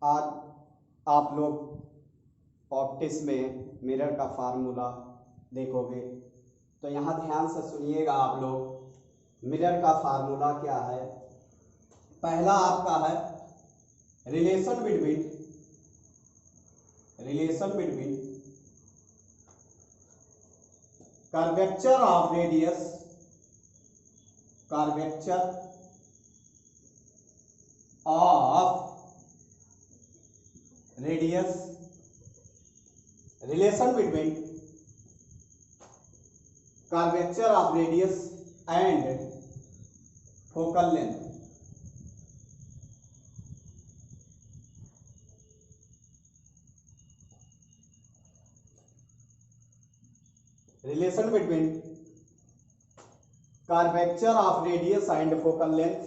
आज आप लोग ऑप्टिक्स में मिरर का फार्मूला देखोगे, तो यहाँ ध्यान से सुनिएगा आप लोग। मिरर का फार्मूला क्या है? पहला आपका है relation between curvature of radius relation between curvature of radius and focal length. Relation between curvature of radius and focal length,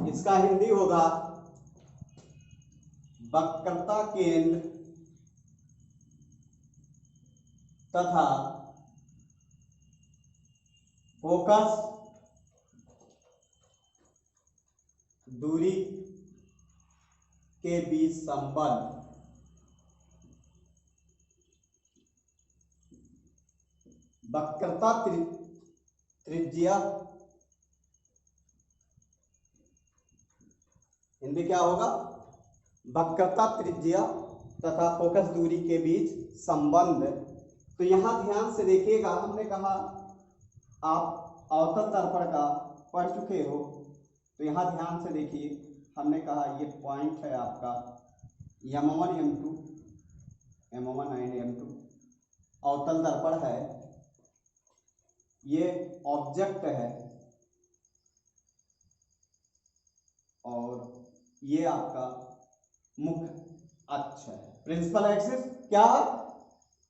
इसका हिंदी होगा वक्रता केंद्र तथा फोकस दूरी के बीच संबंध। वक्रता त्रिज्या, हिंदी क्या होगा? वक्रता त्रिज्या तथा फोकस दूरी के बीच संबंध। तो यहां ध्यान से देखिएगा, हमने कहा आप अवतल दर्पण का पढ़ चुके हो, तो यहां ध्यान से देखिए, हमने कहा ये पॉइंट है आपका M1 M2 एंड M2 अवतल दर्पण है, ये ऑब्जेक्ट है और ये आपका मुख्य अक्ष है। प्रिंसिपल एक्सिस क्या है?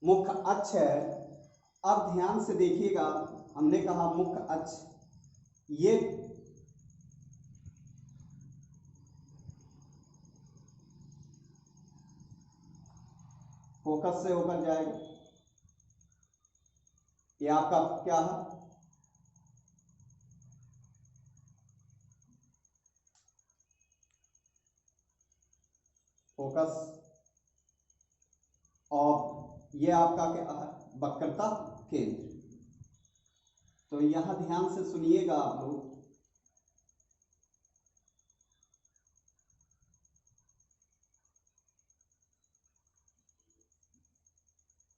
मुख्य अक्ष है। अब ध्यान से देखिएगा, हमने कहा मुख्य अक्ष, ये फोकस से होकर जाएगा। ये आपका क्या है? फोकस। और ये आपका क्या है? वक्रता केंद्र। तो यहां ध्यान से सुनिएगा आप लोग,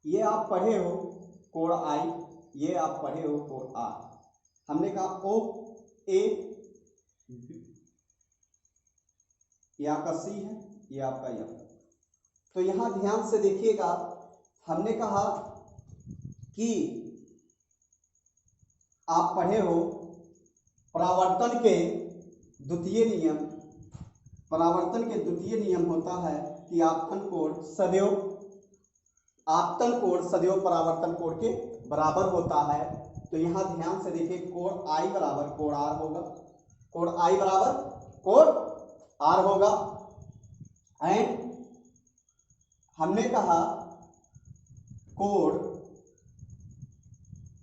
ये आप पढ़े हो कोण आई, ये आप पढ़े हो कोण आर। हमने कहा ओ ए, ये आपका सी है, ये आपका एफ। तो यहां ध्यान से देखिएगा, हमने कहा कि आप पढ़े हो परावर्तन के द्वितीय नियम। परावर्तन के द्वितीय नियम होता है कि आपतन कोण सदैव परावर्तन कोण के बराबर होता है। तो यहां ध्यान से देखिए, कोण आई बराबर कोण आर होगा, कोण आई बराबर कोण आर होगा। एंड हमने कहा कोण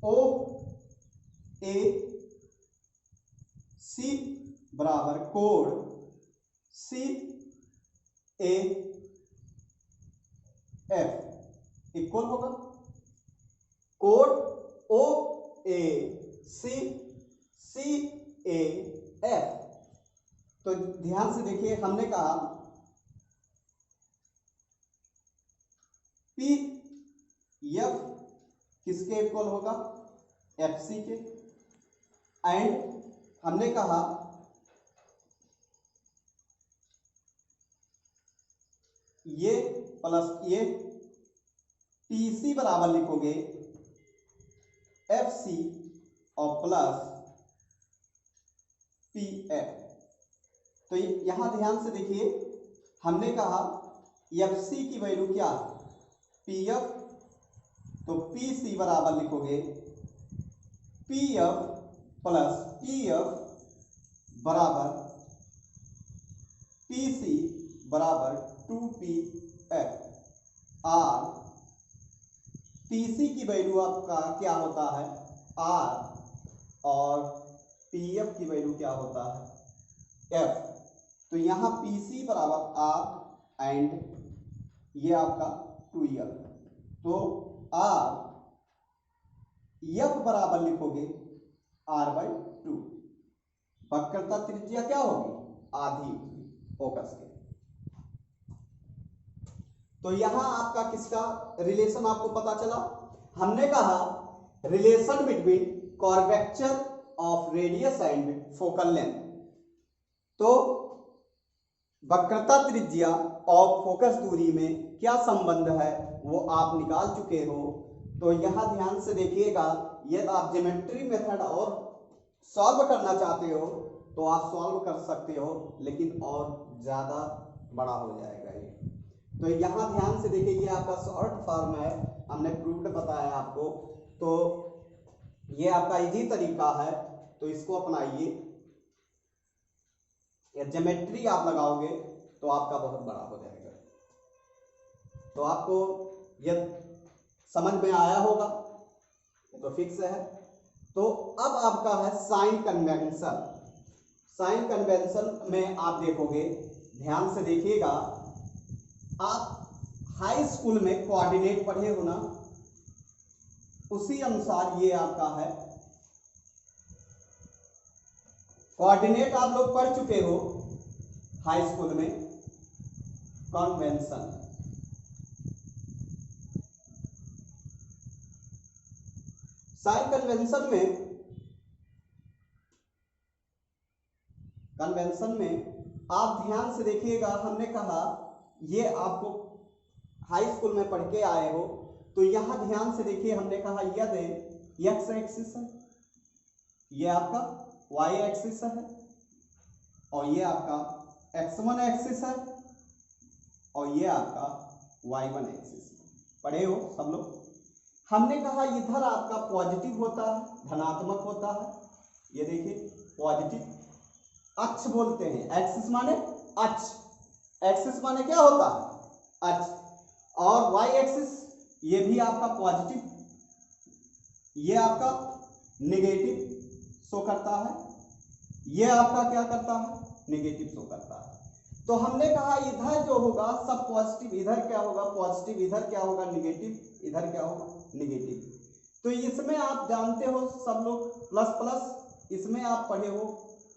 ओ ए सी बराबर कोण सी ए एफ इक्वल होगा कोण ओ ए सी ए एफ। तो ध्यान से देखिए, हमने कहा पी एफ किसके इक्वल होगा? एफ सी के। एंड हमने कहा ये प्लस ये पी सी बराबर लिखोगे एफ सी और प्लस पी एफ। तो यहां ध्यान से देखिए, हमने कहा एफ सी की वैल्यू क्या? P F. तो पी सी बराबर लिखोगे P F plus P F बराबर पी सी बराबर 2पी एफ। आर पी सी की वैल्यू आपका क्या होता है? आर। और पी एफ की वैल्यू क्या होता है? एफ, तो यहाँ PC बराबर आर एंड ये आपका 2L, तो आर एफ बराबर लिखोगे r/2। वक्रता त्रिज्या क्या होगी, आधी फोकस के। तो यहां आपका किसका रिलेशन आपको पता चला, हमने कहा relation between curvature of radius and focal length. तो वक्रता त्रिज्या और फोकस दूरी में क्या संबंध है वो आप निकाल चुके हो। तो यहां ध्यान से देखिएगा, यदि आप ज्योमेट्री मेथड और सॉल्व करना चाहते हो तो आप सॉल्व कर सकते हो, लेकिन और ज्यादा बड़ा हो जाएगा ये। तो यहाँ ध्यान से देखिए, ये आपका शॉर्ट फॉर्म है, हमने प्रूव्ड बताया आपको। तो ये आपका इजी तरीका है, तो इसको अपनाइए। ज्योमेट्री आप लगाओगे तो आपका बहुत बड़ा हो जाएगा। तो आपको ये समझ में आया होगा, तो फिक्स है। तो अब आपका है साइन कन्वेंशन। साइन कन्वेंशन में आप देखोगे, ध्यान से देखिएगा, आप हाई स्कूल में कोऑर्डिनेट पढ़े हो ना, उसी अनुसार ये आपका है कोऑर्डिनेट, आप लोग पढ़ चुके हो हाई स्कूल में। कन्वेंशन, साइन कन्वेंशन में आप ध्यान से देखिएगा, हमने कहा ये आपको हाई स्कूल में पढ़ के आए हो। तो यहां ध्यान से देखिए, हमने कहा यदि एक्स एक्सिस है, ये आपका वाई एक्सिस है, और ये आपका x1 एक्सिस है, और ये आपका y1 एक्सिस है। पढ़े हो सब लोग। हमने कहा इधर आपका पॉजिटिव होता है, धनात्मक होता है। ये देखिए पॉजिटिव अक्ष बोलते हैं, एक्सिस माने अक्ष, एक्सिस माने क्या होता है, अक्ष। और y एक्सिस ये भी आपका पॉजिटिव, ये आपका नेगेटिव शो करता है, ये आपका क्या करता है, नेगेटिव शो करता है। तो हमने कहा इधर जो होगा सब पॉजिटिव, इधर क्या होगा पॉजिटिव, इधर क्या होगा नेगेटिव, इधर क्या होगा नेगेटिव। तो इसमें आप जानते हो सब लोग प्लस प्लस, इसमें आप पढ़े हो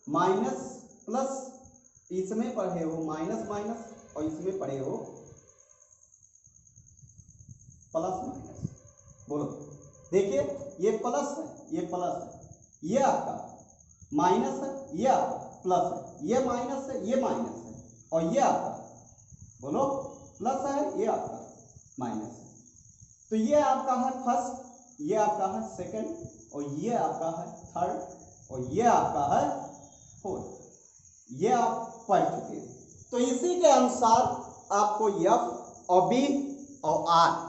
माइनस प्लस, इसमें पढ़े हो माइनस माइनस, और इसमें पढ़े हो प्लस माइनस। बोलो, देखिए ये प्लस है, ये प्लस है, ये आपका माइनस है, ये आपका प्लस है, ये माइनस है, ये माइनस है, और ये आपका बोलो प्लस है, ये आपका माइनस है। तो ये आपका है फर्स्ट, ये आपका है सेकंड, और ये आपका है थर्ड, और ये आपका है फोर्थ। ये आप पढ़ चुके हैं। तो इसी के अनुसार आपको एफ और बी और आर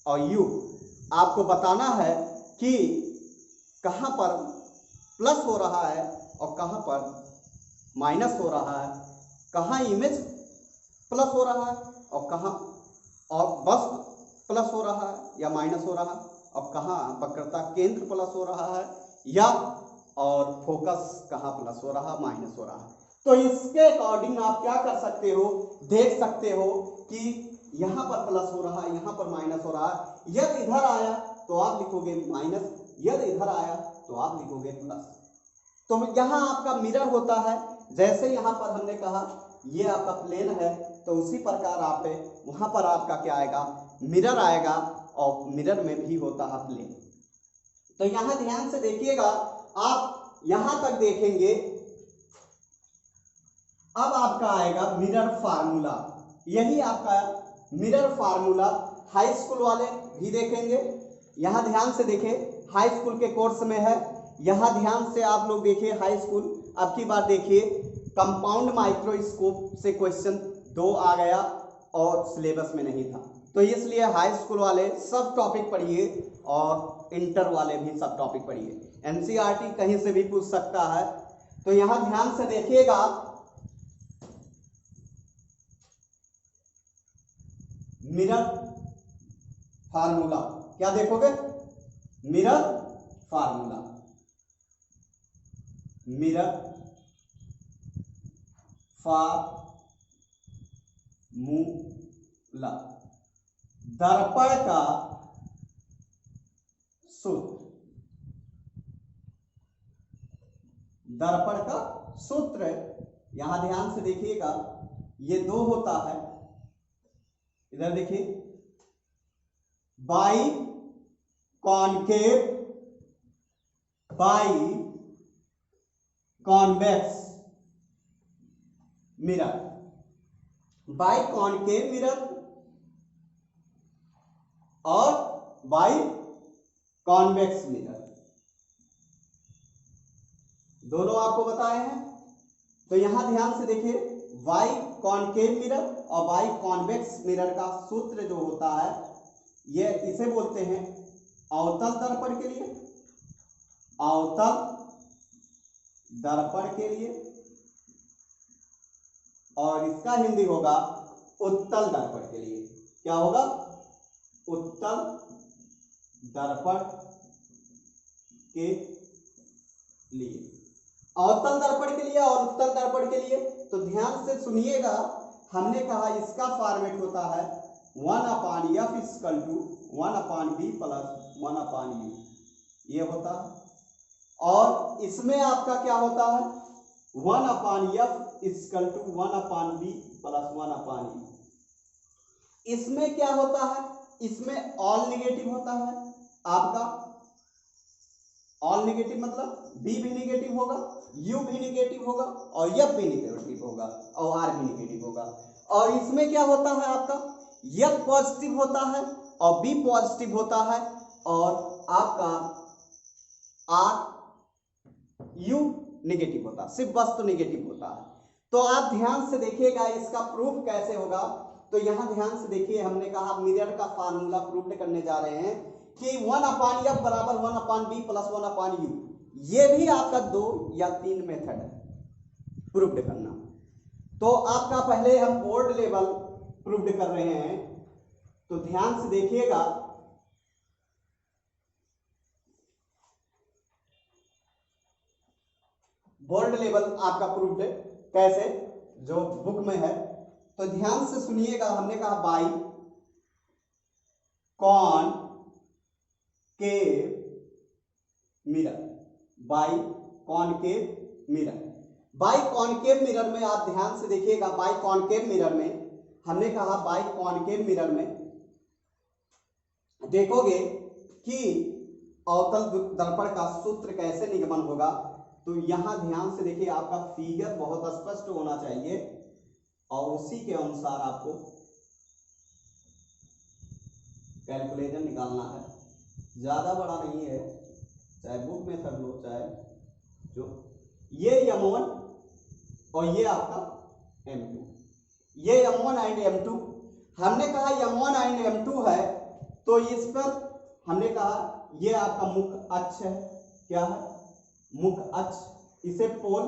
और यू आपको बताना है कि कहां पर प्लस हो रहा है और कहां पर माइनस हो रहा है, कहां इमेज प्लस हो रहा है और कहां और बस प्लस हो रहा है या माइनस हो रहा है, और कहां वक्रता केंद्र प्लस हो रहा है या और फोकस कहां प्लस हो रहा माइनस हो रहा है। तो इसके अकॉर्डिंग आप क्या कर सकते हो, देख सकते हो कि यहां पर प्लस हो रहा है, यहां पर माइनस हो रहा है। यदि इधर आया तो आप लिखोगे माइनस, यदि इधर आया तो आप लिखोगे प्लस। तो यहां आपका मिरर होता है, जैसे यहां पर हमने कहा ये आपका प्लेन है, तो उसी प्रकार आप वहां पर आपका क्या आएगा, मिरर आएगा, और मिरर में भी होता है प्लेन। तो यहां ध्यान से देखिएगा, आप यहां तक देखेंगे, अब आपका आएगा मिरर फार्मूला। यही आपका मिरर फार्मूला हाई स्कूल वाले भी देखेंगे। यहां ध्यान से देखें, हाई स्कूल के कोर्स में है, यहां ध्यान से आप लोग देखिए हाई स्कूल। अब की बार देखिए कंपाउंड माइक्रोस्कोप से क्वेश्चन 2 आ गया और सिलेबस में नहीं था, तो इसलिए हाई स्कूल वाले सब टॉपिक पढ़िए और इंटर वाले भी सब टॉपिक पढ़िए। एनसीईआरटी कहीं से भी पूछ सकता है। तो यहां ध्यान से देखिएगा, मिरर फार्मूला क्या देखोगे, मिरर फार्मूला, मिरर फार्मूला, दर्पण का सूत्र, दर्पण का सूत्र यहां ध्यान से देखिएगा, ये 2 होता है, इधर देखिए, by concave by convex mirror, by concave mirror और बाई कॉन्वेक्स मिरर, दोनों आपको बताए हैं। तो यहां ध्यान से देखिए, बाई कॉनकेव मिरर और बाई कॉन्वेक्स मिरर का सूत्र जो होता है, ये इसे बोलते हैं अवतल दर्पण के लिए, अवतल दर्पण के लिए, और इसका हिंदी होगा उत्तल दर्पण के लिए। क्या होगा? उत्तल दर्पण के लिए, अवतल दर्पण के लिए और उत्तल दर्पण के लिए। तो ध्यान से सुनिएगा, हमने कहा इसका फॉर्मेट होता है 1/f = 1/b + 1/u, ये होता है। और इसमें आपका क्या होता है? 1/f = 1/b + 1/u। इसमें क्या होता है? इसमें ऑल निगेटिव होता है आपका, ऑल निगेटिव मतलब b भी निगेटिव होगा, u भी निगेटिव होगा और f भी निगेटिव होगा और r भी निगेटिव होगा। और इसमें क्या होता है आपका? f पॉजिटिव होता है और b पॉजिटिव होता है और आपका r u निगेटिव होता है, सिर्फ वस्तु निगेटिव होता है। तो आप ध्यान से देखिएगा इसका प्रूफ कैसे होगा। तो यहां ध्यान से देखिए, हमने कहा मिरर का फार्मूला प्रूफ करने जा रहे हैं कि 1/f = 1/b + 1/u। ये भी आपका 2 या 3 मेथड है प्रूफ करना। तो आपका पहले हम बोर्ड लेवल प्रूफ कर रहे हैं, तो ध्यान से देखिएगा। बोर्ड लेवल आपका प्रूफ कैसे, जो बुक में है, तो ध्यान से सुनिएगा। हमने कहा by concave mirror, by concave mirror, by concave mirror में आप ध्यान से देखिएगा। बाई कॉनकेव मिरर में हमने कहा, बाई कॉनकेव मिरर में देखोगे कि अवतल दर्पण का सूत्र कैसे निगमन होगा। तो यहां ध्यान से देखिए, आपका फिगर बहुत स्पष्ट होना चाहिए और उसी के अनुसार आपको कैलकुलेशन निकालना है। ज्यादा बड़ा नहीं है, चाहे बुक में कर लो, चाहे जो ये m1 और ये आपका m2, ये m1 एंड m2। हमने कहा m1 एंड m2 है, तो इस पर हमने कहा ये आपका मुख्य अक्ष है। क्या है? मुख्य अक्ष। इसे पोल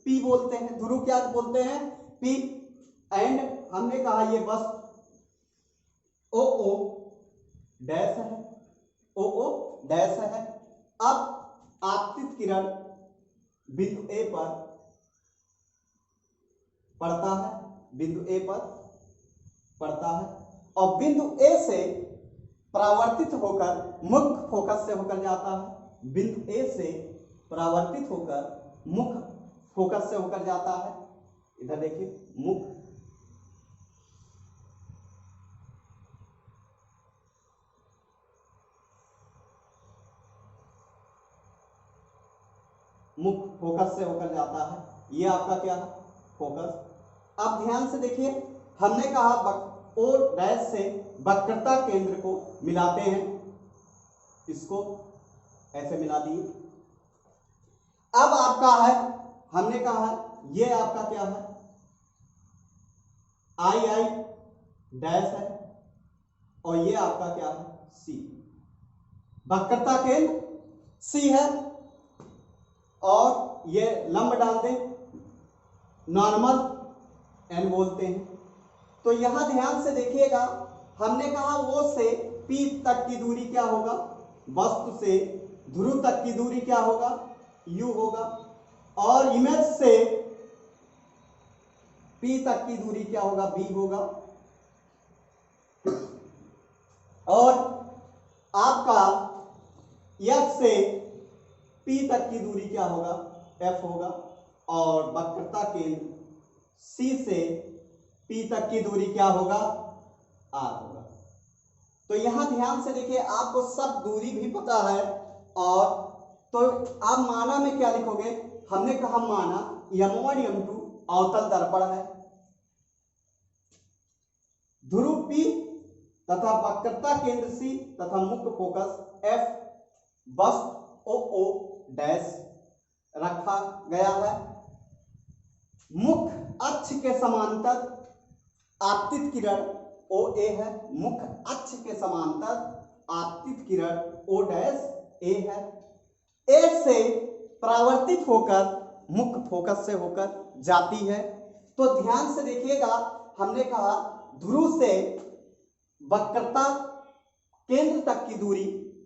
P बोलते हैं, ध्रुव क्या बोलते हैं? P। एंड हमने कहा ये बस OO डैश है, OO डैश है। अब आपतित किरण बिंदु A पर पड़ता है, बिंदु A पर पड़ता है और बिंदु A से परावर्तित होकर मुख्य फोकस से होकर जाता है, बिंदु A से परावर्तित होकर मुख्य फोकस से होकर जाता है। इधर देखिए, मुख्य फोकस से होकर जाता है, ये आपका क्या है? फोकस। अब ध्यान से देखिए, हमने कहा O डैश से वक्रता केंद्र को मिलाते हैं, इसको ऐसे मिला दिए। अब आपका है, हमने कहा ये आपका क्या है? I डैश है और ये आपका क्या है? C। वक्रता केंद्र C है और ये लंब डाल दें, नॉर्मल N बोलते हैं। तो यहां ध्यान से देखिएगा, हमने कहा O से P तक की दूरी क्या होगा? वस्तु से ध्रुव तक की दूरी क्या होगा? U होगा। और इमेज से P तक की दूरी क्या होगा, B होगा। और आपका F से P तक की दूरी क्या होगा, F होगा। और वक्रता केंद्र C से P तक की दूरी क्या होगा, R होगा। तो यहां ध्यान से देखिए, आपको सब दूरी भी पता है। और तो आप माना में क्या लिखोगे, हमने कहा माना M1 M2 अवतल दर्पण है, ध्रुव P तथा वक्रता केंद्र C तथा मुख्य फोकस F वस्तु OO डैश रखा गया है। मुख्य अक्ष के समांतर आपतित किरण OA है, मुख्य अक्ष के समांतर आपतित किरण O डैश A है। A से परावर्तित होकर मुख्य फोकस से होकर जाती है। तो ध्यान से देखिएगा, हमने कहा ध्रुव से वक्रता केंद्र तक की दूरी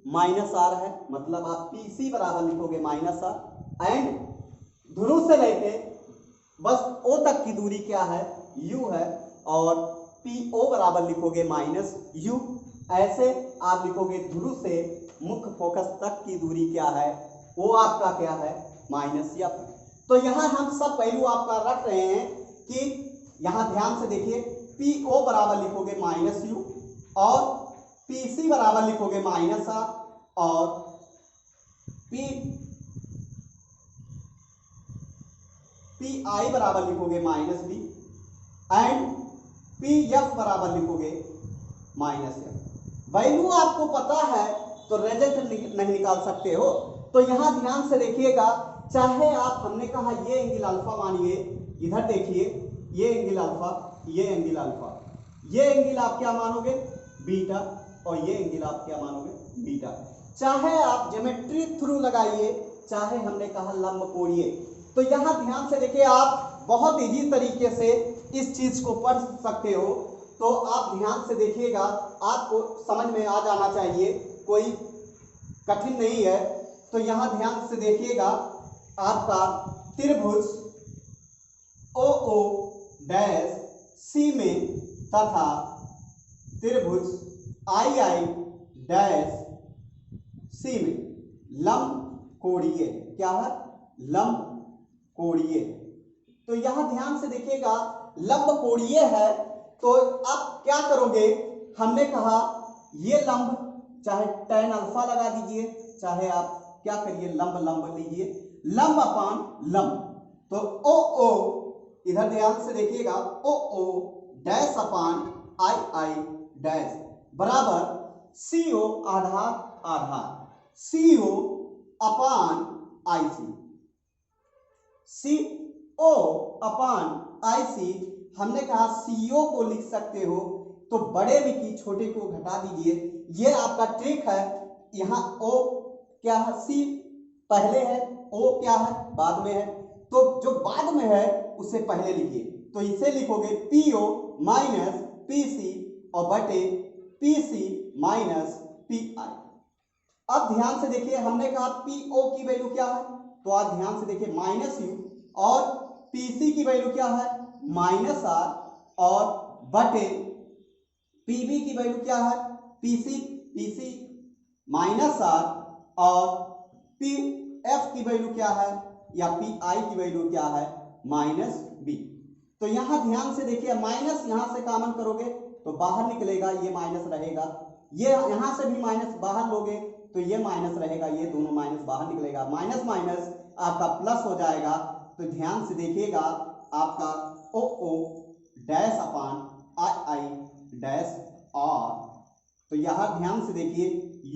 -r है, मतलब आप PC बराबर लिखोगे -r। एंड ध्रुव से लेके बस O तक की दूरी क्या है, U है। और PO बराबर लिखोगे -u। ऐसे आप लिखोगे ध्रुव से मुख्य फोकस तक की दूरी क्या है, वो आपका क्या है, -f। तो यहां हम सब पहलू आपका रख रहे हैं कि यहां ध्यान से देखिए, PO बराबर लिखोगे -u और PC बराबर लिखोगे -r और PI बराबर लिखोगे -b एंड PF बराबर लिखोगे -f। वैल्यू आपको पता है तो रिजल्ट नहीं निकाल सकते हो। तो यहां ध्यान से देखिएगा, चाहे आप, हमने कहा ये एंगल अल्फा मानिए, इधर देखिए ये एंगल अल्फा, ये एंगल अल्फा, ये एंगल आप क्या मानोगे, बीटा, और ये एंगल आप क्या मानोगे, बीटा। चाहे आप ज्योमेट्री थ्रू लगाइए, चाहे हमने कहा लंब कोणीय। तो यहां ध्यान से देखिए, आप बहुत इजी तरीके से इस चीज को पढ़ सकते हो। तो आप ध्यान से देखिएगा, आपको समझ में आ जाना चाहिए, कोई कठिन नहीं है। तो यहां ध्यान से देखिएगा, आपका त्रिभुज OO डैश C में तथा त्रिभुज II डैश C में लंब कोणीय, क्या है, लंब कोणीय। तो यहां ध्यान से देखिएगा, लंब कोणीय है। तो आप क्या करोगे, हमने कहा ये लंब, चाहे tan अल्फा लगा दीजिए, चाहे आप क्या करिए, लंब लंब लीजिए, लंब अपान लंब। तो OO, इधर ध्यान से देखिएगा, OO डैश अपान II डैश बराबर CO आधार आधार, CO अपान IC, CO अपान IC। हमने कहा CO को लिख सकते हो तो बड़े में की छोटे को घटा दीजिए, ये आपका ट्रिक है। यहाँ O क्या है, C पहले है, O क्या है, बाद में है। तो जो बाद में है उसे पहले लिखिए, तो इसे लिखोगे PO माइनस PC और बटे PC माइनस PI। अब ध्यान से देखिए, हमने कहा PO की वैल्यू क्या है, तो आप ध्यान से देखिए -u, और PC की वैल्यू क्या है, -r, और बटे PB की वैल्यू क्या है, PC -r, और PF की वैल्यू क्या है, या PI की वैल्यू क्या है, -b। तो यहां ध्यान से देखिए, माइनस यहां से कॉमन करोगे तो बाहर निकलेगा, ये माइनस रहेगा, ये यहां से भी माइनस बाहर लोगे तो ये माइनस रहेगा, ये दोनों माइनस बाहर निकलेगा, माइनस माइनस आपका प्लस हो जाएगा। तो ध्यान से देखिएगा, आपका OO डैश अपान II डैश R। तो यहां ध्यान से देखिए,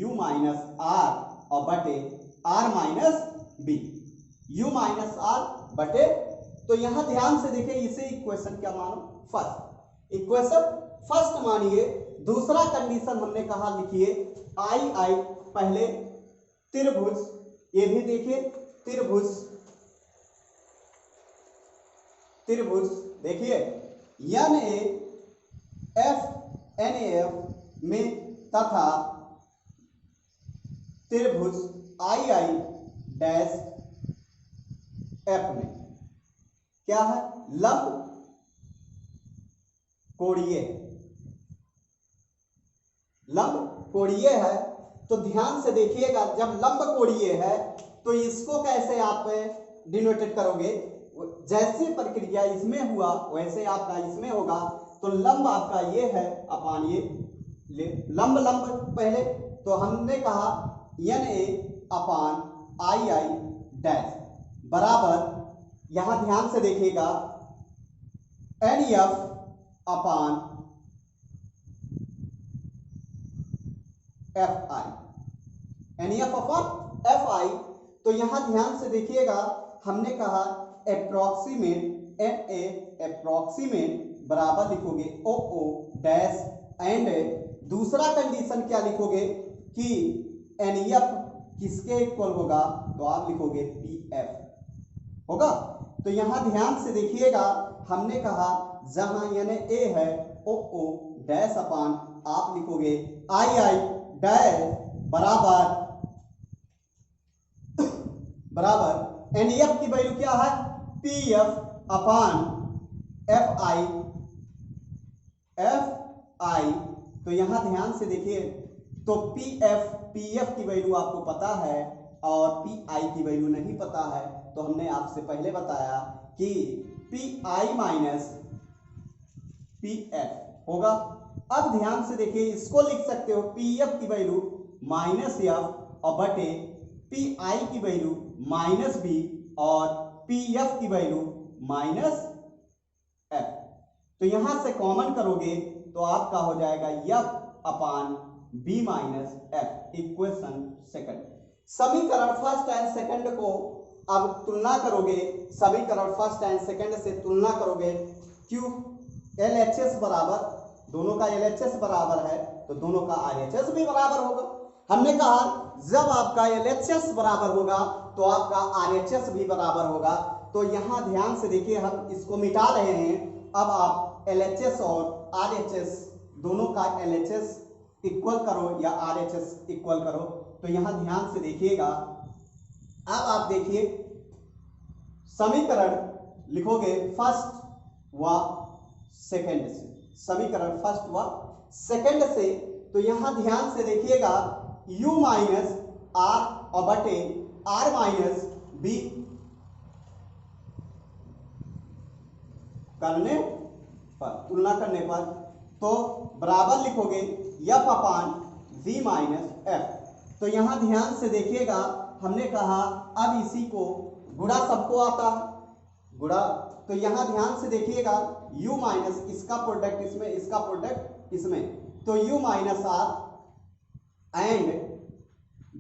U माइनस R और बटे R minus B, U minus R बटे। तो यहां ध्यान से देखिए, इसे इक्वेशन क्या मानो, फर्स्ट, इक्वेशन फर्स्ट मानिए। दूसरा कंडीशन हमने कहा लिखिए, II पहले त्रिभुज, ये भी देखिए त्रिभुज, त्रिभुज देखिए NAF में तथा त्रिभुज II डैश F में क्या है, लंब कोणीय, लंब कोणीय है। तो ध्यान से देखिएगा, जब लंब कोणीय है तो इसको कैसे आप डिनोटेट करोगे, जैसे प्रक्रिया इसमें हुआ वैसे आपका इसमें होगा। तो लंब आपका ये है अपान ये लंब लंब पहले तो हमने कहा N A upon I I dash बराबर, यहां ध्यान से देखिएगा, N F upon F I, N F upon F I. तो यहां ध्यान से देखिएगा, हमने कहा अप्रोक्सीमेट एन ए अप्रोक्सीमेट बराबर लिखोगे ओ ओ डैश एंड दूसरा कंडीशन क्या लिखोगे कि एन एफ किसके इक्वल होगा, तो आप लिखोगे पी एफ होगा। तो यहां ध्यान से देखिएगा, हमने कहा जहां एन ए है ओ ओ डैश अपान आप लिखोगे आई आई डैश बराबर बराबर एन एफ की वैल्यू क्या है, P F upon F I F I. तो यहां ध्यान से देखिए, तो पी एफ की वैल्यू आपको पता है और पी आई की वैल्यू नहीं पता है। तो हमने आपसे पहले बताया कि P I minus P F होगा। अब ध्यान से देखिए, इसको लिख सकते हो पी एफ की वैल्यू माइनस एफ और बटे पी आई की वैल्यू माइनस बी और पी एफ की वैल्यू माइनस एफ। तो यहां से कॉमन करोगे तो आपका हो जाएगा F upon B minus F. Equation second, समीकरण फर्स्ट एंड सेकंड को अब तुलना करोगे, समीकरण फर्स्ट एंड सेकंड से तुलना करोगे, क्यों एल एच एस बराबर, दोनों का एल एच एस बराबर है तो दोनों का आर एच एस भी बराबर होगा। हमने कहा जब आपका एल एच एस बराबर होगा तो आपका आर एच एस भी बराबर होगा। तो यहां ध्यान से देखिए, हम इसको मिटा रहे हैं। अब आप एल एच एस और आर एच एस दोनों का एल एच एस इक्वल करो या आर एच एस इक्वल करो। तो यहां ध्यान से देखिएगा, अब आप देखिए समीकरण लिखोगे फर्स्ट व सेकंड से, समीकरण फर्स्ट व सेकंड से। तो यहां ध्यान से देखिएगा, u माइनस आर और बटे आर माइनस बी करने पर, तुलना करने पर, तो बराबर लिखोगे F upon V minus F. तो यहां ध्यान से देखिएगा, हमने कहा अब इसी को गुणा सबको आता है गुणा। तो यहां ध्यान से देखिएगा, u माइनस इसका प्रोडक्ट इसमें, इसका प्रोडक्ट इसमें, तो u minus R and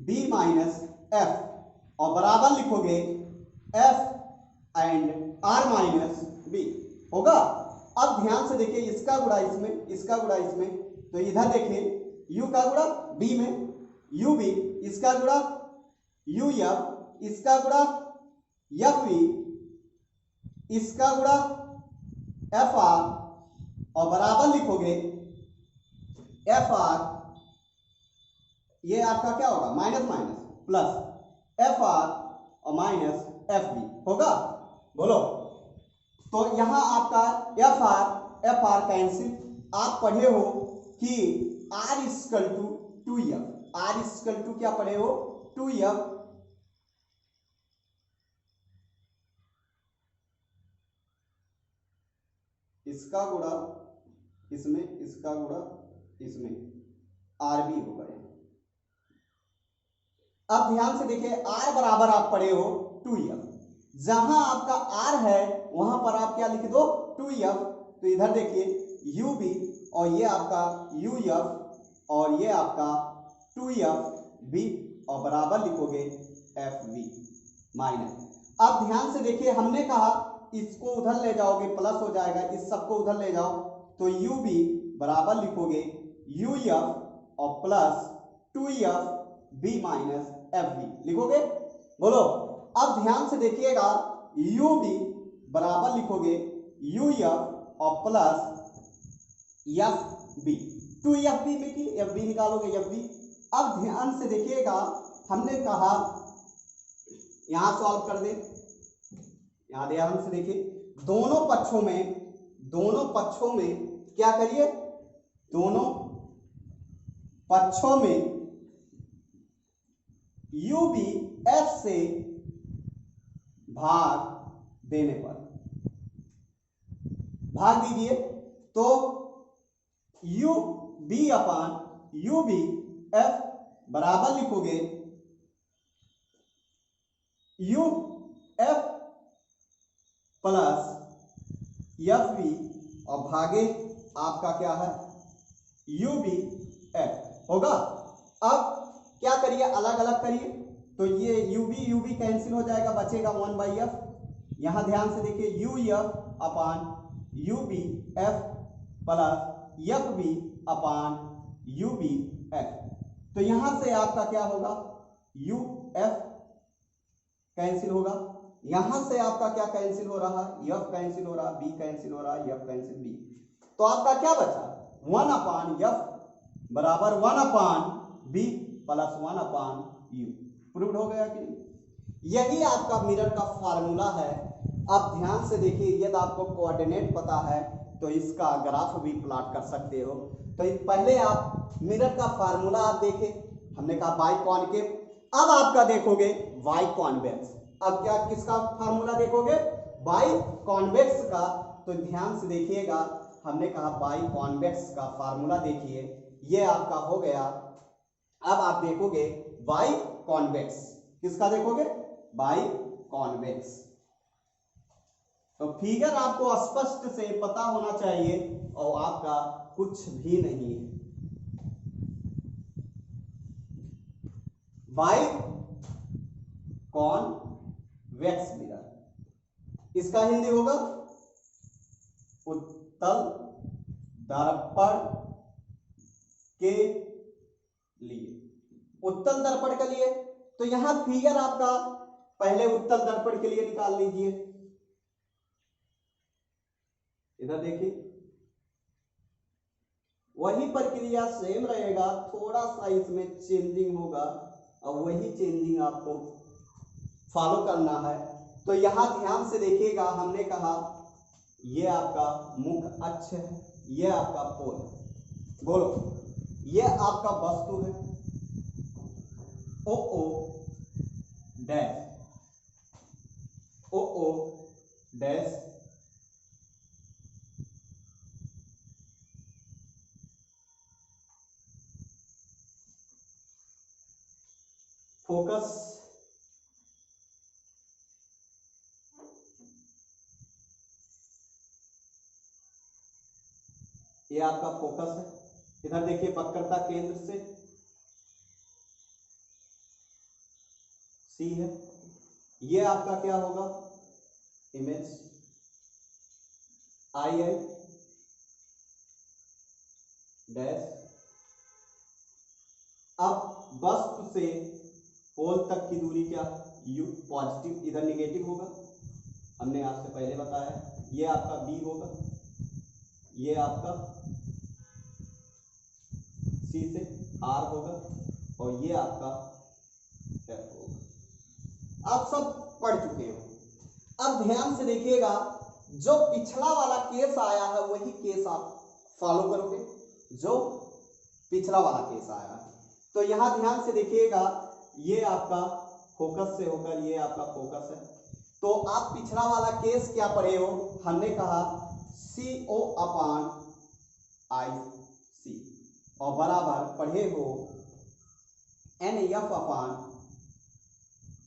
b minus f और बराबर लिखोगे f and r minus b होगा। अब ध्यान से देखिए, इसका गुणा इसमें, इसका गुणा इसमें, तो इधर देखिए u का गुणा b में u b, इसका गुणा u f, इसका गुणा f v, इसका गुणा एफ आर और बराबर लिखोगे एफ आर, ये आपका क्या होगा minus minus plus F R और माइनस एफ बी होगा। बोलो, तो यहां आपका एफ आर कैंसिल। आप पढ़े हो कि R equal to 2f, R equal to क्या पढ़े हो 2f, इसका गुणा इसमें, इसका गुणा इसमें, आर बी होगा। अब ध्यान से देखिए, आर बराबर आप पढ़े हो 2f, जहां आपका आर है वहां पर आप क्या लिख दो 2f। तो इधर देखिए यू बी और ये आपका यू एफ और ये आपका 2f बी और बराबर लिखोगे एफ बी माइनस। अब ध्यान से देखिए, हमने कहा इसको उधर ले जाओगे प्लस हो जाएगा, इस सबको उधर ले जाओ तो यू बी बराबर लिखोगे यू एफ और plus 2f B minus F B लिखोगे। बोलो, अब ध्यान से देखिएगा, यू बी बराबर लिखोगे यू एफ और plus F B, 2f B में की एफ बी निकालोगे एफ बी। अब ध्यान से देखिएगा, हमने कहा यहां सॉल्व कर दे, यहां ध्यान से देखिए, दोनों पक्षों में क्या करिए, दोनों पक्षों में यू बी एफ से भाग देने पर भाग दीजिए। तो U B upon U B F बराबर लिखोगे U F plus F B और भागे आपका क्या है यू बी एफ होगा। अब क्या करिए, अलग अलग करिए। तो ये यू बी कैंसिल हो जाएगा, बचेगा 1/f। यहां ध्यान से देखिए U F upon U B F plus F B upon U B F. तो यहां से आपका क्या होगा, यू एफ कैंसिल होगा, यहां से आपका क्या कैंसिल हो रहा है, एफ कैंसिल हो रहा, बी कैंसिल हो रहा, एफ कैंसिल बी। तो आपका क्या बचा 1/f बराबर 1/b प्लस 1/u। प्रूव्ड हो गया कि नहीं। यही आपका मिरर का फार्मूला है। आप ध्यान से देखिए, यदि आपको कोऑर्डिनेट पता है तो इसका ग्राफ भी प्लॉट कर सकते हो। तो पहले आप मिरर का फार्मूला आप देखें, हमने कहा बाई कॉनकेव। अब आपका देखोगे बाई कॉन्वेक्स। अब क्या किसका फार्मूला देखोगे, बाई कॉन्वेक्स का। तो ध्यान से देखिएगा, हमने कहा बाई कॉन्वेक्स का फार्मूला देखिए, ये आपका हो गया। अब आप देखोगे बाई कॉन्वेक्स, किसका देखोगे, बाई कॉन्वेक्स। तो फिगर आपको स्पष्ट से पता होना चाहिए और आपका कुछ भी नहीं है। बाई कॉन्वेक्स मिरर, इसका हिंदी होगा उत्तल दर्पण के लिए, उत्तल दर्पण के लिए। तो यहां फिगर आपका पहले उत्तल दर्पण के लिए निकाल लीजिए। इधर देखिए, वही प्रक्रिया सेम रहेगा, थोड़ा सा इसमें चेंजिंग होगा और वही चेंजिंग आपको फॉलो करना है। तो यहां ध्यान से देखिएगा, हमने कहा ये आपका मुख्य अक्ष है, ये आपका पोल है, बोलो ये आपका वस्तु है O dash, O dash focus ये आपका फोकस है। इधर देखिए वक्रता केंद्र से सी है, ये आपका क्या होगा इमेज आई डैश। अब वस्तु से पोल तक की दूरी क्या, u पॉजिटिव, इधर निगेटिव होगा, हमने आपसे पहले बताया। ये आपका b होगा, ये आपका c से r होगा और ये आपका f होगा। आप सब पढ़ चुके हो। अब ध्यान से देखिएगा, जो पिछला वाला केस आया है वही केस आप फॉलो करोगे, जो पिछला वाला केस आया है। तो यहां ध्यान से देखिएगा, ये आपका फोकस से होकर ये आपका फोकस है। तो आप पिछला वाला केस क्या पढ़े हो, हमने कहा CO अपान IC और बराबर पढ़े हो NF अपान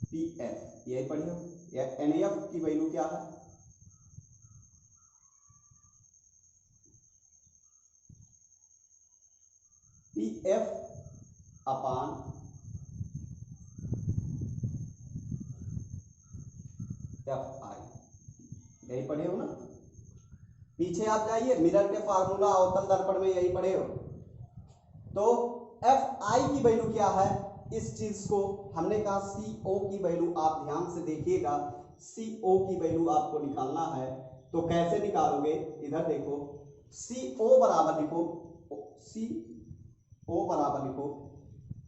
PF, यही पढ़े हो। NF की वैल्यू क्या है, PF अपान FI, यही पढ़े हो ना। पीछे आप जाइए, मिरर के फार्मूला अवतल दर्पण में यही पढ़े हो। तो FI की वैल्यू क्या है, इस चीज को हमने कहा CO की वैल्यू, आप ध्यान से देखिएगा, CO की वैल्यू आपको निकालना है। तो कैसे निकालोगे, इधर देखो, CO बराबर लिखो, CO बराबर लिखो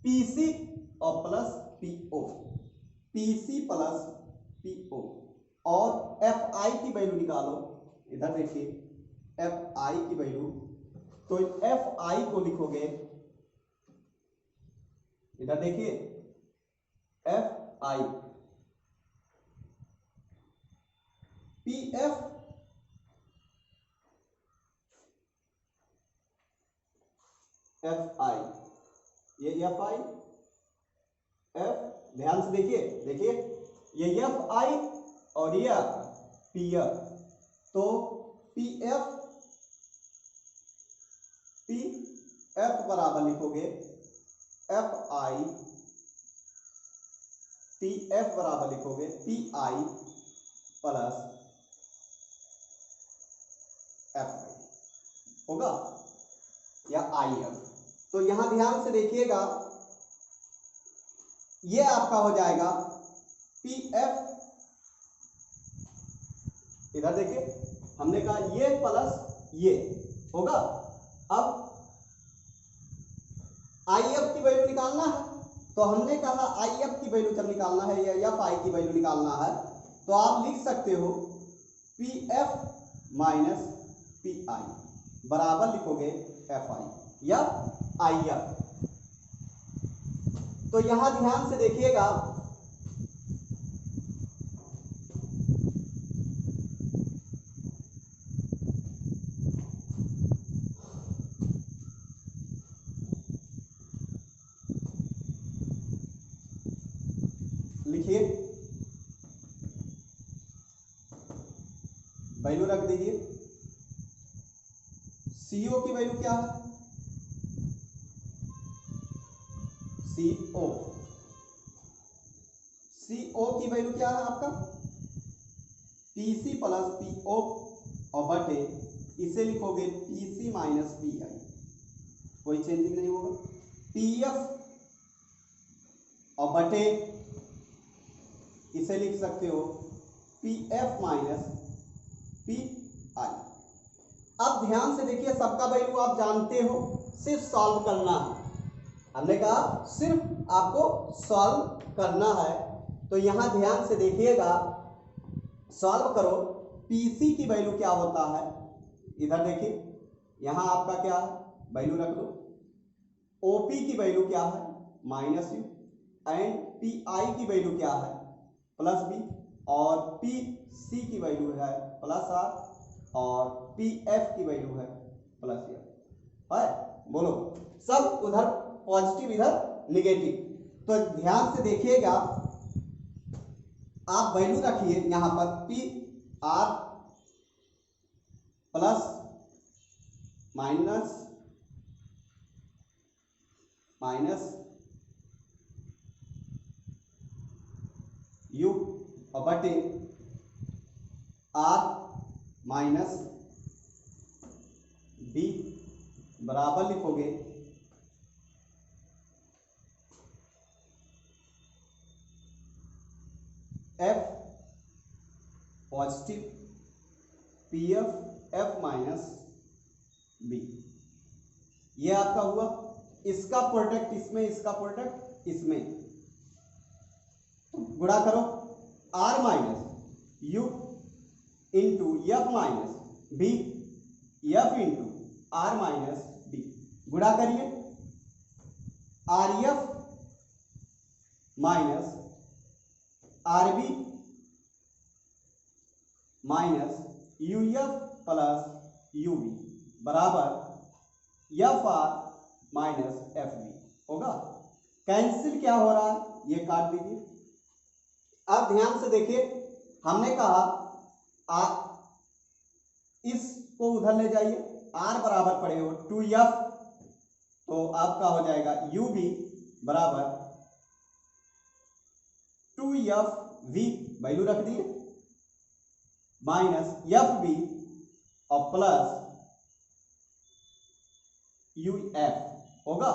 PC और plus PO, PC plus PO और FI की वैल्यू निकालो। इधर देखिए FI की वैल्यू तो एफ आई को लिखोगे, इधर देखिए, F I P F F I, ये एफ आई एफ, ध्यान से देखिए देखिए, ये एफ आई और ये पी एफ, तो पी एफ बराबर लिखोगे एफ आई, पी एफ बराबर लिखोगे P I plus F I होगा, या आई एफ। तो यहां ध्यान से देखिएगा, ये आपका हो जाएगा पी एफ, इधर देखिए, हमने कहा ये प्लस ये होगा। अब आई एफ की वैल्यू निकालना है, तो हमने कहा आई एफ की वैल्यू जब निकालना है या एफ आई की वैल्यू निकालना है, तो आप लिख सकते हो P F minus P I बराबर लिखोगे एफ आई या आई एफ। तो यहां ध्यान से देखिएगा, लिखिए, वैल्यू रख दीजिए। सीओ की वैल्यू क्या है, सीओ, सीओ की वैल्यू क्या है आपका, पीसी प्लस पीओ और बटे, इसे लिखोगे पीसी माइनस पीआई, कोई चेंजिंग नहीं होगा। पीएफ और बटे, इसे लिख सकते हो पीएफ माइनस पीआई। अब ध्यान से देखिए, सबका वैल्यू आप जानते हो, सिर्फ सॉल्व करना है। हमने कहा सिर्फ आपको सॉल्व करना है, तो यहां ध्यान से देखिएगा, सॉल्व करो। पीसी की वैल्यू क्या होता है, इधर देखिए, यहां आपका क्या है, वैल्यू रख लो। ओपी की वैल्यू क्या है, माइनस यू, एंड पीआई की वैल्यू क्या है, प्लस बी, और पी सी की वैल्यू है प्लस आर, और पी एफ की वैल्यू है प्लस एफ है। बोलो, सब उधर पॉजिटिव इधर निगेटिव। तो ध्यान से देखिएगा, आप वैल्यू रखिए यहां पर P R plus minus minus U और बटे आर माइनस बी बराबर लिखोगे F positive P F F minus B, ये आपका हुआ। इसका प्रोडक्ट इसमें, इसका प्रोडक्ट इसमें, गुणा करो R minus U into F minus B, F into R minus B, गुणा करिए R F minus R B minus U F plus U B बराबर F R minus F B होगा। कैंसिल क्या हो रहा है, ये काट दीजिए। अब ध्यान से देखिए, हमने कहा इसको उधर ले जाइए, आर बराबर पड़े हो 2f, तो आपका हो जाएगा यू बी बराबर 2f v, वैल्यू रख दिए, माइनस एफ बी और प्लस यू एफ होगा।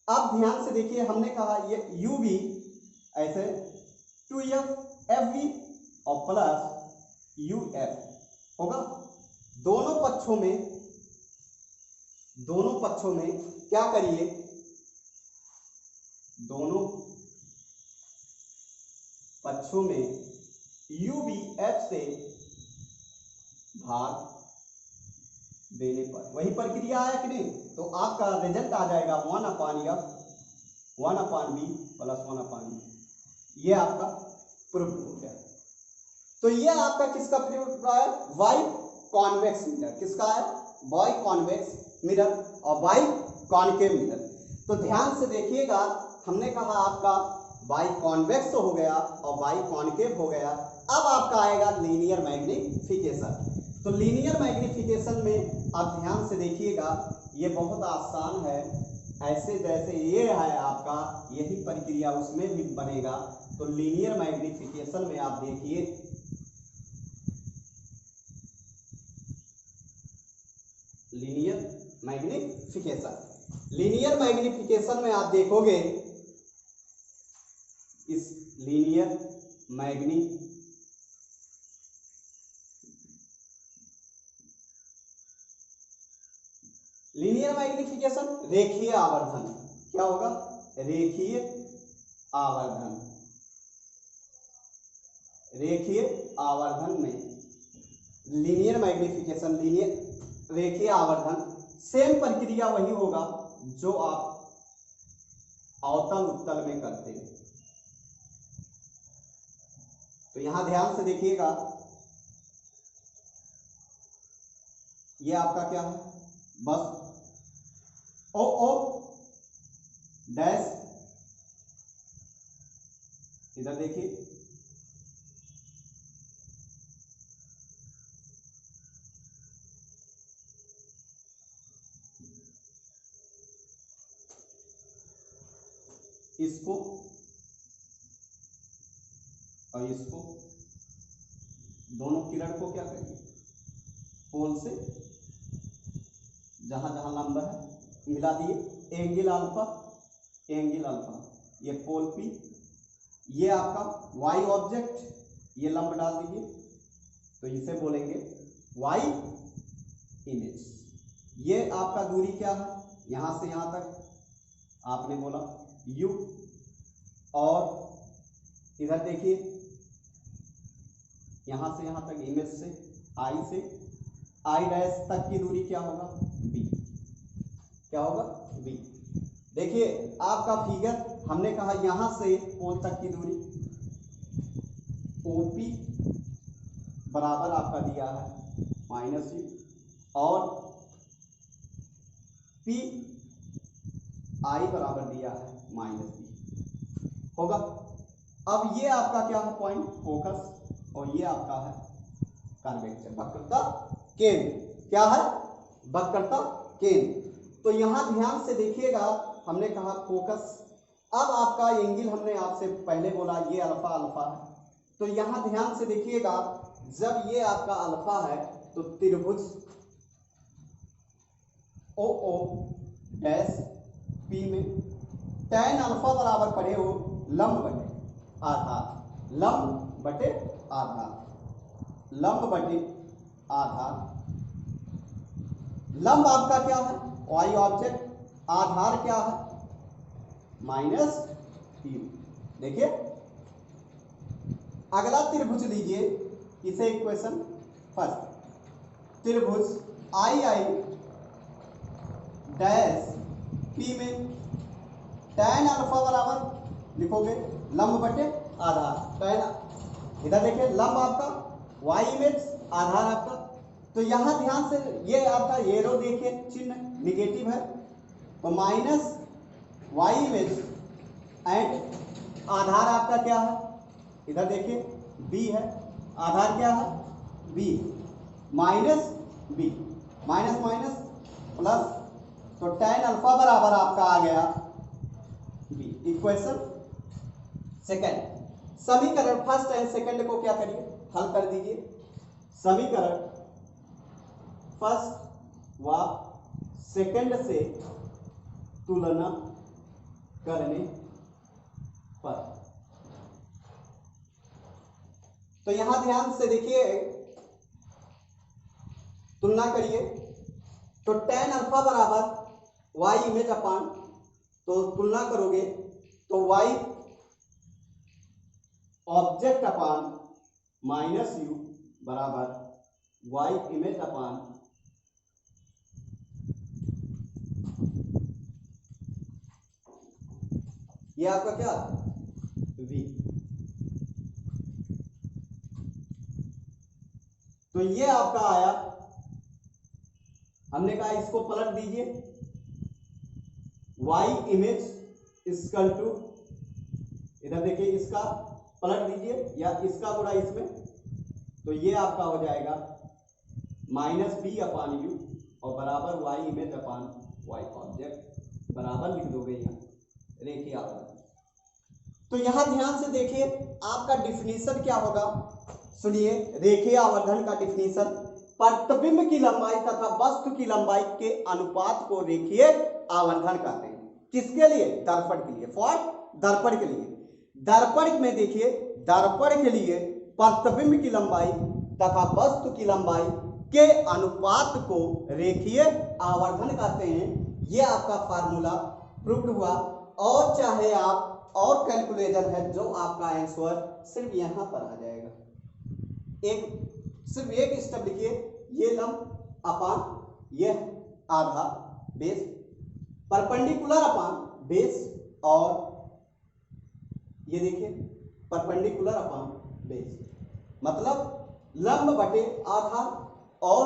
अब ध्यान से देखिए, हमने कहा ये यू बी ऐसे 2f एफ बी और प्लस यू एफ होगा। दोनों पक्षों में क्या करिए, दोनों पक्षों में यू बी एफ से भाग देने पर वही प्रक्रिया आया कि नहीं, तो आपका रिजल्ट आ जाएगा 1/f 1/b प्लस 1/e। ये आपका प्रूफ हो गया। तो ये आपका किसका प्रूफ रहा है, वाई कॉन्वेक्स मिरर। किसका है, वाई कॉन्वेक्स मिरर और वाई कॉनकेव मिरर। तो ध्यान से देखिएगा, हमने कहा आपका वाई कॉन्वेक्स हो गया और वाई कॉनकेव हो गया। अब आपका आएगा लीनियर मैग्निफिकेशन। तो लीनियर मैग्निफिकेशन में आप ध्यान से देखिएगा, ये बहुत आसान है। ऐसे जैसे ये है आपका, यही प्रक्रिया उसमें भी बनेगा। तो लीनियर मैग्निफिकेशन में आप देखिए, लीनियर मैग्निफिकेशन में आप देखोगे, इस लीनियर मैग्निफिकेशन रेखीय आवर्धन, क्या होगा, रेखीय आवर्धन में लीनियर मैग्निफिकेशन, लीनियर रेखीय आवर्धन, सेम प्रक्रिया वही होगा जो आप अवतल उत्तल में करते हैं। तो यहां ध्यान से देखिएगा, ये आपका क्या है, बस ओ डैश, इधर देखिए, इसको और इसको, दोनों किरण को क्या करिए, पोल से जहां जहां लंब है मिला दिए, एंगल अल्फा, ये पोल पी, ये आपका वाई ऑब्जेक्ट, ये लंब डाल दीजिए, तो इसे बोलेंगे वाई इमेज। ये आपका दूरी क्या है, यहां से यहां तक आपने बोला यू, और इधर देखिए यहां से यहां तक इमेज से आई डैश तक की दूरी क्या होगा, बी, क्या होगा, बी। देखिए आपका फिगर, हमने कहा यहां से पोल तक की दूरी ओपी बराबर आपका दिया है -u, और पी आई बराबर दिया है -b होगा। अब ये आपका क्या है, पॉइंट फोकस, और ये आपका है कन्वेक्टर, वक्रता केंद्र, क्या है, वक्रता केंद्र। तो यहां ध्यान से देखिएगा, हमने कहा फोकस। अब आपका एंगल हमने आपसे पहले बोला ये अल्फा है, तो यहां ध्यान से देखिएगा, जब ये आपका अल्फा है तो त्रिभुज ओ डैश पी में tan अल्फा बराबर पड़े हो लंब बटे आधार, लंब आपका क्या है, वाई ऑब्जेक्ट, आधार क्या है, -u। देखिए अगला त्रिभुज लीजिए, इसे इक्वेशन फर्स्ट, त्रिभुज आई डैश पी में tan अल्फा बराबर लिखोगे लंब बटे आधार, tan, इधर देखिए लंब आपका, y इमेज, आधार आपका। तो यहां ध्यान से ये आपका एरो देखिए, चिन्ह निगेटिव है, तो -y इमेज एंड आधार आपका क्या है, इधर देखिए b है, आधार क्या है, b, -b, माइनस प्लस, तो tan अल्फा बराबर आपका आ गया b। इक्वेशन सेकंड, समीकरण फर्स्ट एंड सेकंड को क्या करिए, हल कर दीजिए। समीकरण फर्स्ट व सेकंड से तुलना करने पर, तो यहां ध्यान से देखिए, तुलना करिए, तो tan अल्फा बराबर y इमेज अपान, तो तुलना करोगे तो y ऑब्जेक्ट अपान -u बराबर y इमेज अपान ये आपका क्या v। तो ये आपका आया, हमने कहा इसको पलट दीजिए, y इमेज इक्वल टू, इधर देखिए इसका पलट दीजिए या इसका गुणा इसमें, तो ये आपका हो जाएगा -b/u और बराबर y इमेज अपान y ऑब्जेक्ट, बराबर लिख दोगे यहाँ रेखीय आवर्धन। तो यहां ध्यान से देखिए आपका डिफिनीशन क्या होगा, सुनिए। रेखीय आवर्धन का डिफिनीशन, प्रतिबिंब की लंबाई तथा वस्तु की लंबाई के अनुपात को रेखीय आवर्धन कहते हैं। किसके लिए? दर्पण के लिए, फॉर दर्पण के लिए। दर्पण में देखिए, दर्पण के लिए प्रतिबिंब की लंबाई तथा वस्तु की लंबाई के अनुपात को रेखीय आवर्धन कहते हैं। ये आपका फार्मूला प्रूव्ड हुआ। और चाहे आप और कैलकुलेशन है जो आपका आंसर सिर्फ यहां पर आ जाएगा। सिर्फ एक स्टेप लिखिए, ये लंब अपान ये आधा बेस, परपेंडिकुलर अपान बेस, और ये देखिए परपेंडिकुलर अपान बेस, मतलब लंब बटे आधार और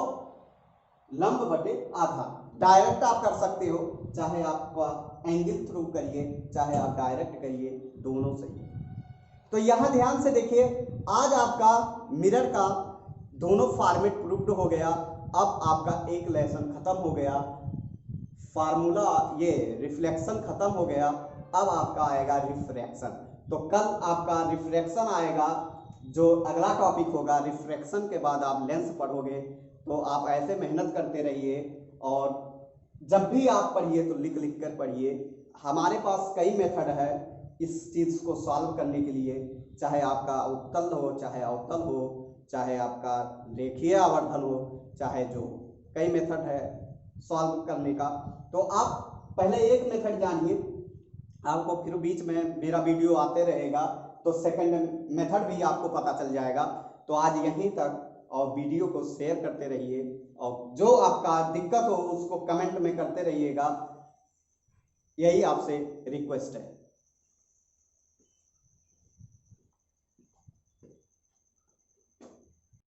लंब बटे आधार। डायरेक्ट आप कर सकते हो, चाहे आपका एंगल थ्रू करिए, चाहे आप डायरेक्ट करिए, दोनों सही है। तो यहां ध्यान से देखिए, आज आपका मिरर का दोनों फॉर्मेट प्रूव्ड हो गया। अब आपका एक लेसन खत्म हो गया, फार्मूला ये रिफ्लेक्शन खत्म हो गया। अब आपका आएगा रिफ्रैक्शन। तो कल आपका रिफ्रैक्शन आएगा, जो अगला टॉपिक होगा। रिफ्रैक्शन के बाद आप लेंस पढ़ोगे। तो आप ऐसे मेहनत करते रहिए, और जब भी आप पढ़िए तो लिख लिख कर पढ़िए। हमारे पास कई मेथड है इस चीज़ को सॉल्व करने के लिए, चाहे आपका उत्तल हो, चाहे अवतल हो, चाहे आपका रेखीय आवर्धन हो, चाहे जो कई मेथड है सॉल्व करने का। तो आप पहले एक मेथड जानिए, आपको फिर बीच में मेरा वीडियो आते रहेगा तो सेकंड मेथड भी आपको पता चल जाएगा। तो आज यहीं तक, और वीडियो को शेयर करते रहिए, और जो आपका दिक्कत हो उसको कमेंट में करते रहिएगा। यही आपसे रिक्वेस्ट है।